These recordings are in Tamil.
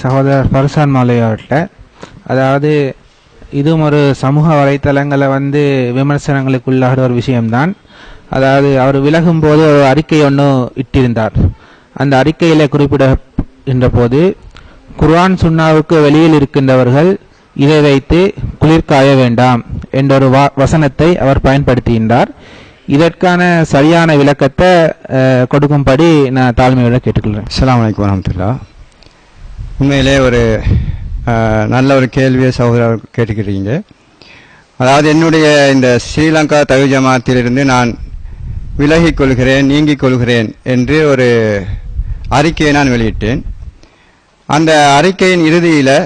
சகோதரர் பர்சான் மௌலவி அவர்கிட்ட, அதாவது இதுவும் ஒரு சமூக வலைத்தளங்களை விமர்சனங்களுக்கு உள்ளாகிற ஒரு விஷயம்தான். அதாவது அவர் விலகும் போது ஒரு அறிக்கை ஒன்று இட்டிருந்தார். அந்த அறிக்கையில் குறிப்பிடுகின்ற போது, குர்ஆன் சுன்னாவுக்கு வெளியில் இருக்கின்றவர்கள் இதை வைத்து குளிர்காய வேண்டாம் என்ற ஒரு வசனத்தை அவர் பயன்படுத்துகின்றார். இதற்கான சரியான விளக்கத்தை கொடுக்கும்படி நான் தாழ்மையோட கேட்டுக்கொள்கிறேன். அஸ்ஸலாமு அலைக்கும் வரஹ்மத்துல்லாஹ். உண்மையிலே ஒரு நல்ல ஒரு கேள்வியை சகோதரர் கேட்டுக்கிறீங்க. அதாவது என்னுடைய இந்த ஸ்ரீலங்கா தவ்ஹீத் ஜமாத்திலிருந்து நான் விலகிக் கொள்கிறேன், நீங்கிக் கொள்கிறேன் என்று ஒரு அறிக்கையை நான் வெளியிட்டேன். அந்த அறிக்கையின் இறுதியில்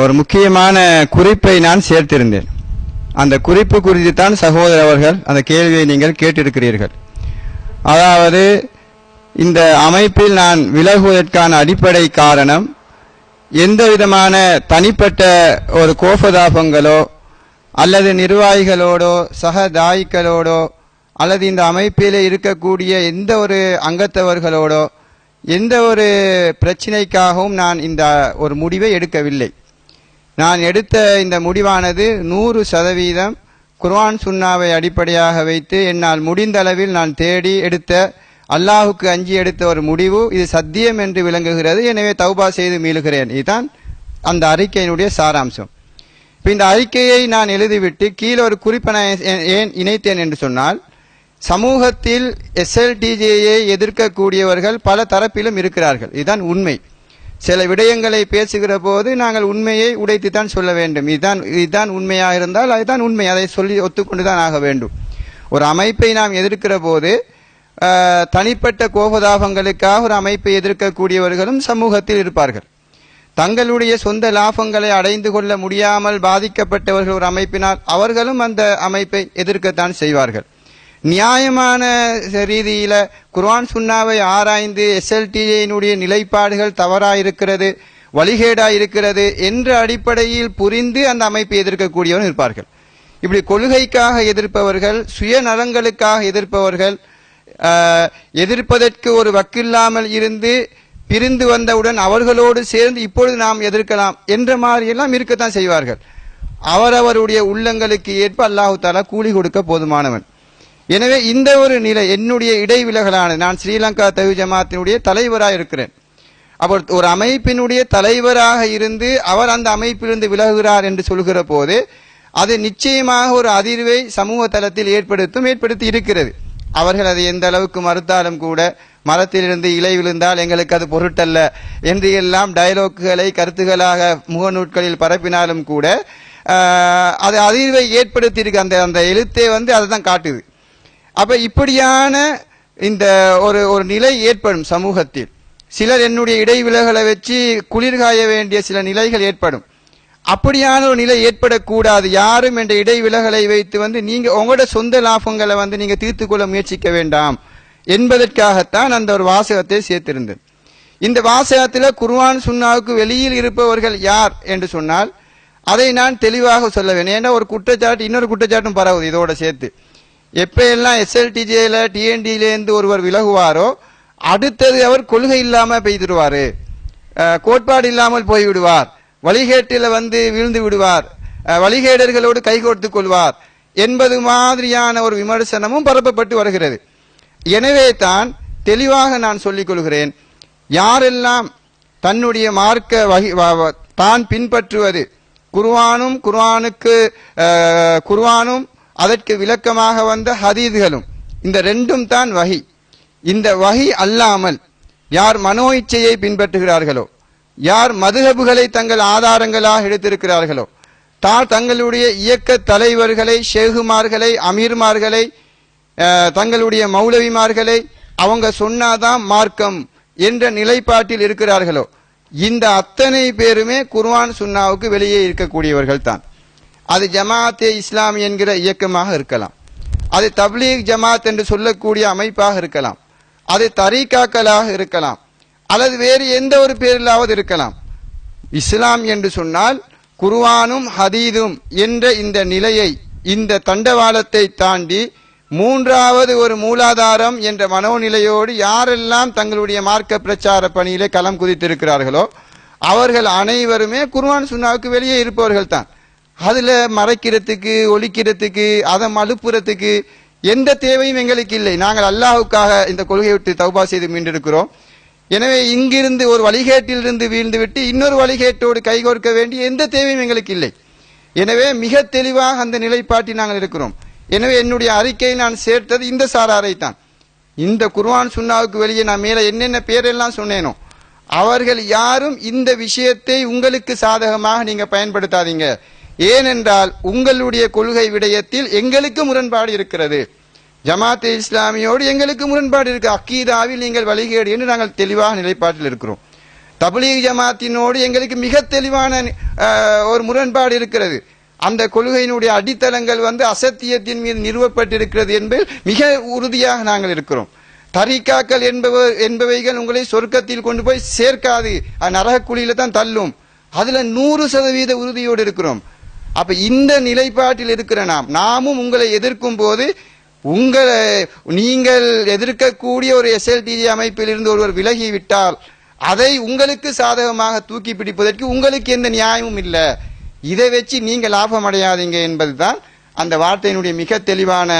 ஒரு முக்கியமான குறிப்பை நான் சேர்த்திருந்தேன். அந்த குறிப்பு குறித்து தான் சகோதரர் அவர்கள் அந்த கேள்வியை நீங்கள் கேட்டிருக்கிறீர்கள். அதாவது இந்த அமைப்பில் நான் விலகுவதற்கான அடிப்படை காரணம் எந்த விதமான தனிப்பட்ட ஒரு கோபதாபங்களோ அல்லது நிர்வாகிகளோடோ சக தாயிகளோடோ அல்லது இந்த அமைப்பில் இருக்கக்கூடிய எந்த ஒரு அங்கத்தவர்களோடோ எந்த ஒரு பிரச்சினைக்காகவும் நான் இந்த ஒரு முடிவை எடுக்கவில்லை. நான் எடுத்த இந்த முடிவானது 100% குர்ஆன் சுன்னாவை அடிப்படையாக வைத்து என்னால் முடிந்த அளவில் நான் தேடி எடுத்த, அல்லாஹுக்கு அஞ்சி எடுத்த ஒரு முடிவு. இது சத்தியம் என்று விளங்குகிறது. எனவே தௌபா செய்து மீளுகிறேன். இதுதான் அந்த அறிக்கையினுடைய சாராம்சம். இப்போ இந்த அறிக்கையை நான் எழுதிவிட்டு கீழே ஒரு குறிப்பை ஏன் இணைத்தேன் என்று சொன்னால், சமூகத்தில் SLTJயை எதிர்க்கக்கூடியவர்கள் பல தரப்பிலும் இருக்கிறார்கள். இதுதான் உண்மை. சில விடயங்களை பேசுகிற போது நாங்கள் உண்மையை உடைத்து தான் சொல்ல வேண்டும். இதுதான் உண்மையாக இருந்தால் அதுதான் உண்மை, அதை சொல்லி ஒத்துக்கொண்டு தான் ஆக வேண்டும். ஒரு அமைப்பை நாம் எதிர்க்கிற போது தனிப்பட்ட கோபதாபங்களுக்காக ஒரு அமைப்பை எதிர்க்கக்கூடியவர்களும் சமூகத்தில் இருப்பார்கள். தங்களுடைய சொந்த லாபங்களை அடைந்து கொள்ள முடியாமல் பாதிக்கப்பட்டவர்கள் ஒரு அமைப்பினால் அவர்களும் அந்த அமைப்பை எதிர்க்கத்தான் செய்வார்கள். நியாயமான ரீதியில குர்ஆன் சுன்னாவை ஆராய்ந்து SLTJயினுடைய நிலைப்பாடுகள் தவறாயிருக்கிறது, வழிகேடாயிருக்கிறது என்ற அடிப்படையில் புரிந்து அந்த அமைப்பை எதிர்க்கக்கூடியவர்கள் இருப்பார்கள். இப்படி கொள்கைக்காக எதிர்ப்பவர்கள், சுயநலங்களுக்காக எதிர்ப்பவர்கள், எதிர்ப்பதற்கு ஒரு வக்கில்லாமல் இருந்து பிரிந்து வந்தவுடன் அவர்களோடு சேர்ந்து இப்பொழுது நாம் எதிர்க்கலாம் என்ற மாதிரியெல்லாம் இருக்கத்தான் செய்வார்கள். அவரவருடைய உள்ளங்களுக்கு ஏற்ப அல்லாஹு தஆலா கூலி கொடுக்க போதுமானவன். எனவே இந்த ஒரு நிலை என்னுடைய இடைவிலகலான, நான் ஸ்ரீலங்கா தவ்ஹீத் ஜமாத்தினுடைய தலைவராக இருக்கிறேன். அப்போ ஒரு அமைப்பினுடைய தலைவராக இருந்து அவர் அந்த அமைப்பிலிருந்து விலகுகிறார் என்று சொல்கிற போது அது நிச்சயமாக ஒரு அதிர்வை சமூக தளத்தில் ஏற்படுத்தி இருக்கிறது. அவர்கள் அதை எந்த அளவுக்கு மறுத்தாலும் கூட, மரத்திலிருந்து இலை விழுந்தால் எங்களுக்கு அது பொருட்டல்ல என்று எல்லாம் டயலாக்குகளை கருத்துக்களாக முகநூட்களில் பரப்பினாலும் கூட அது அதிர்வை ஏற்படுத்தி இருக்கு. அந்த எழுத்தே அதை தான் காட்டுது. அப்ப இப்படியான இந்த ஒரு நிலை ஏற்படும் சமூகத்தில். சிலர் என்னுடைய இடைவிலகலை வச்சு குளிர்காய வேண்டிய சில நிலைகள் ஏற்படும். அப்படியான ஒரு நிலை ஏற்படக்கூடாது. யாரும் என்ற இடைவிலகலை வைத்து நீங்க உங்களோட சொந்த லாபங்களை நீங்க தீர்த்து கொள்ள முயற்சிக்க வேண்டாம் என்பதற்காகத்தான் அந்த ஒரு வாசகத்தை சேர்த்திருந்தது. இந்த வாசகத்தில் குர்ஆன் சுன்னாவுக்கு வெளியில் இருப்பவர்கள் யார் என்று சொன்னால் அதை நான் தெளிவாக சொல்ல வேண்டும். ஏன்னா ஒரு குற்றச்சாட்டு இன்னொரு குற்றச்சாட்டும் பரவுது இதோட சேர்த்து. எப்ப எல்லாம் SLTJல TNDலேருந்து ஒருவர் விலகுவாரோ அடுத்தது அவர் கொள்கை இல்லாம பெய்திருவாரு, கோட்பாடு இல்லாமல் போய்விடுவார், வழிகேட்டில் வீழ்ந்து விடுவார், வழிகேடர்களோடு கைகோர்த்துக் கொள்வார் என்பது மாதிரியான ஒரு விமர்சனமும் பரப்பப்பட்டு வருகிறது. எனவே தான் தெளிவாக நான் சொல்லிக் கொள்கிறேன், யாரெல்லாம் தன்னுடைய மார்க்க தான் பின்பற்றுவது குர்ஆனும் அதற்கு விளக்கமாக வந்த ஹதீஸ்களும், இந்த ரெண்டும் தான் வஹி. இந்த வஹி அல்லாமல் யார் மனோ இச்சையை பின்பற்றுகிறார்களோ, யார் மதுஹபுகளை தங்கள் ஆதாரங்களாக எடுத்திருக்கிறார்களோ, தங்களுடைய இயக்க தலைவர்களை, ஷேகுமார்களை, அமீர்மார்களை, தங்களுடைய மௌலவிமார்களை அவங்க சொன்னாதான் மார்க்கம் என்ற நிலைப்பாட்டில் இருக்கிறார்களோ, இந்த அத்தனை பேருமே குர்ஆன் சுன்னாவுக்கு வெளியே இருக்கக்கூடியவர்கள் தான். அது ஜமாத்தே இஸ்லாமி என்கிற இயக்கமாக இருக்கலாம், அது தப்லீக் ஜமாத் என்று சொல்லக்கூடிய அமைப்பாக இருக்கலாம், அது தரீகாக்களாக இருக்கலாம், அல்லது வேறு எந்த ஒரு பேரிலாவது இருக்கலாம். இஸ்லாம் என்று சொன்னால் குர்ஆனும் ஹதீதும் என்ற இந்த நிலையை, இந்த தண்டவாளத்தை தாண்டி மூன்றாவது ஒரு மூலாதாரம் என்ற மனோநிலையோடு யாரெல்லாம் தங்களுடைய மார்க்க பிரச்சார பணியிலே களம் குதித்திருக்கிறார்களோ அவர்கள் அனைவருமே குர்ஆன் சுன்னாவுக்கு வெளியே இருப்பவர்கள் தான். அதுல மறைக்கிறதுக்கு, ஒழிக்கிறதுக்கு, அதை மலுப்புறதுக்கு எந்த தேவையும் எங்களுக்கு இல்லை. நாங்கள் அல்லாஹ்வுக்காக இந்த கொள்கையை விட்டு தௌபா செய்து மீண்டிருக்கிறோம். எனவே இங்கிருந்து ஒரு வழிகேட்டிலிருந்து வீழ்ந்து விட்டு இன்னொரு வழிகேட்டோடு கைகோர்க்க வேண்டிய எந்த தேவையும் எங்களுக்கு இல்லை. எனவே மிக தெளிவாக அந்த நிலைப்பாட்டில் நாங்கள் இருக்கிறோம். எனவே என்னுடைய அறிக்கையை நான் சேர்த்தது இந்த சாராரை தான். இந்த குர்ஆன் சுன்னாவுக்கு வெளியே நான் மேல என்னென்ன பேரெல்லாம் சொன்னேனோ அவர்கள் யாரும் இந்த விஷயத்தை உங்களுக்கு சாதகமாக நீங்க பயன்படுத்தாதீங்க. ஏனென்றால் உங்களுடைய கொள்கை விடயத்தில் எங்களுக்கு முரண்பாடு இருக்கிறது. ஜமாத் இஸ்லாமியோடு எங்களுக்கு முரண்பாடு இருக்கு. அக்கீதாவில் நீங்கள் வழிகேடு என்று நாங்கள் தெளிவாக நிலைப்பாட்டில் இருக்கிறோம். தப்லீக் ஜமாத்தினோடு எங்களுக்கு மிக தெளிவான ஒரு முரண்பாடு இருக்கிறது. அந்த கொள்கையினுடைய அடித்தளங்கள் அசத்தியத்தின் மீது நிறுவப்பட்டிருக்கிறது என்பதில் மிக உறுதியாக நாங்கள் இருக்கிறோம். தரிகாக்கள் என்பவைகள் உங்களை சொர்க்கத்தில் கொண்டு போய் சேர்க்காது, நரக குழியில தான் தள்ளும். அதுல 100% உறுதியோடு இருக்கிறோம். அப்ப இந்த நிலைப்பாட்டில் இருக்கிற நாமும் உங்களை எதிர்க்கும் போது நீங்கள் எதிர்க்கக்கூடிய ஒரு SLTJ அமைப்பில் இருந்து ஒருவர் விலகிவிட்டால் அதை உங்களுக்கு சாதகமாக தூக்கி பிடிப்பதற்கு உங்களுக்கு எந்த நியாயமும் இல்லை. இதை வச்சு நீங்க லாபம் அடையாதீங்க என்பதுதான் அந்த வார்த்தையினுடைய மிக தெளிவான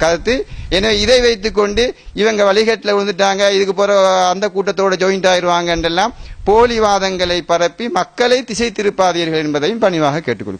கருத்து. எனவே இதை வைத்துக் கொண்டு இவங்க வழிகேட்டில் விழுந்துட்டாங்க, இதுக்கு போற அந்த கூட்டத்தோட ஜாயிண்ட் ஆயிடுவாங்க என்றெல்லாம் போலிவாதங்களை பரப்பி மக்களை திசை திருப்பாதீர்கள் என்பதையும் பணிவாக கேட்டுக்கொள்கிறேன்.